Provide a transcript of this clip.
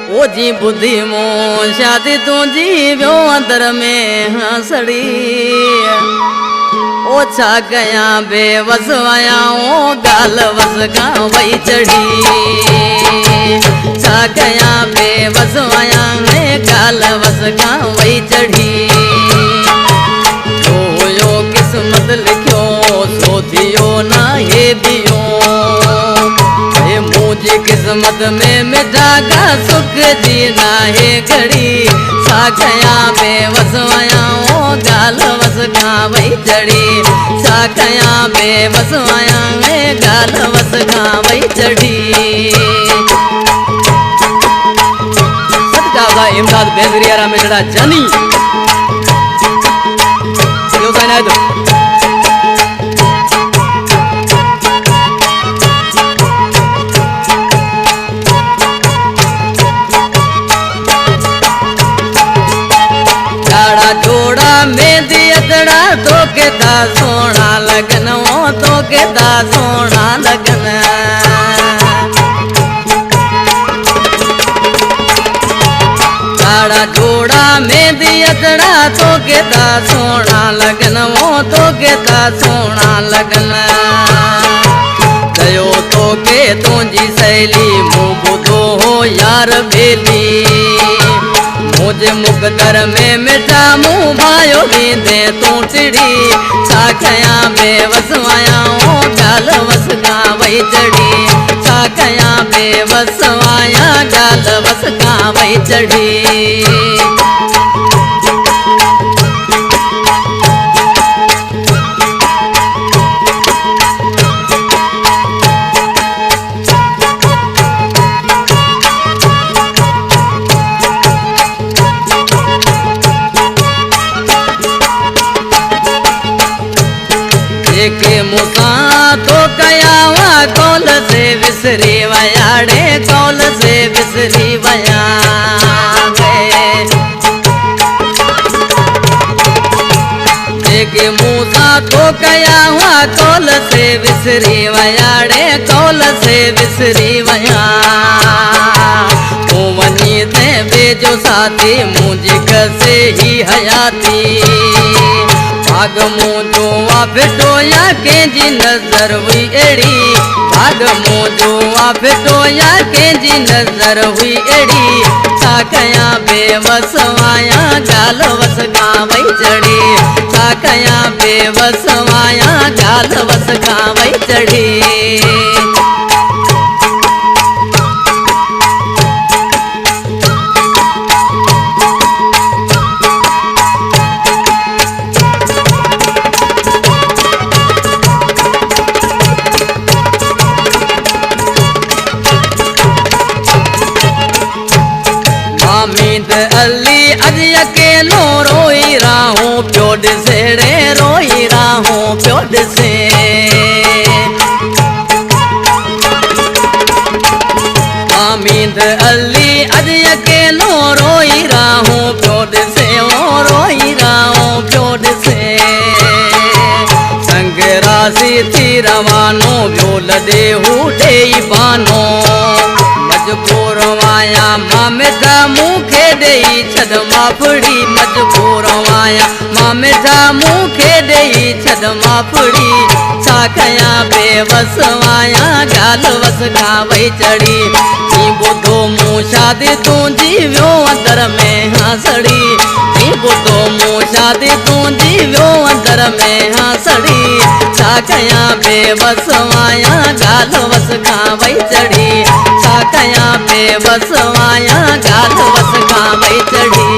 ओ जी बुद्धि मो शादी तुझी व्यो अंदर में हंसड़ी ओ छा गया बेवस आया ओ गाल वस गावई चढ़ी छा गया बेवस आया है गाल वस गावई चढ़ी यो किस्मत लिखियो सो थियो ना ये दियो मुझे किस्मत में मिटा का सुख जीना है घड़ी सा गया बेवस आया ओ गाल वस गावई चढ़ी सा गया बेवस आया है गाल वस गावई चढ़ी। सदका इमदाद बेंद्रिया में जड़ा जानी यो गाना दो जोड़ा में दियतड़ा तो के दा सोना लगन ओ तो के दा सोना लगन ताड़ा जोड़ा में दियतड़ा तो के दा सोना लगन ओ तो के दा सोना लगन दयो तो के तुझी सहेली मुँह बुधो हो यार बेली मुझे मुकदर में मिठा मुँह भायो भी दे तू चिड़ी छा गया बेवस आया ओ गाल वस गावई चढ़ी छा गया बेवस आया गाल वस गावई चढ़ी। के मुसा तो कयावा कौल से विसरी वयाड़े कौल से विसरी वया के मूसा तो कयावा कौल से विसरी वयाड़े कौल से विसरी वया तो वनी ते बेजो साथी मुझे कसे ही हयाती भाग मोजो वा फिटोया के जी नजर हुई एड़ी भाग मोजो वा फिटोया के जी नजर हुई एड़ी छा गया बेवस आया गाल वस गावई चढ़ी छा गया बेवस आया गाल वस गावई चढ़ी। हामिद अली अज अकेलो रोई राहूं प्योड सेड़े रोई राहूं प्योड से हामिद अली अज अकेलो रोई राहूं प्योड से ओ रोई राहूं प्योड से संग राशि थी रवानो भ्योल देहू डेई बानो मजबूर आया माँ मिठा मुँह खे डेई छद माफड़ी मजबूर आया माँ मिठा मुँह खे डेई छद माफड़ी छा कया बेवस आया गाल वस गावई चढ़ी नी बुधो मुँह शादी तुझी व्यो अंदर में हंसड़ी नी बुधो मुँह शादी तुझी व्यो अंदर में हंसड़ी छा कया बेवस आया गाल वस गावई चढ़ी छा कया बेवस आया गाल वस गावई चढ़ी।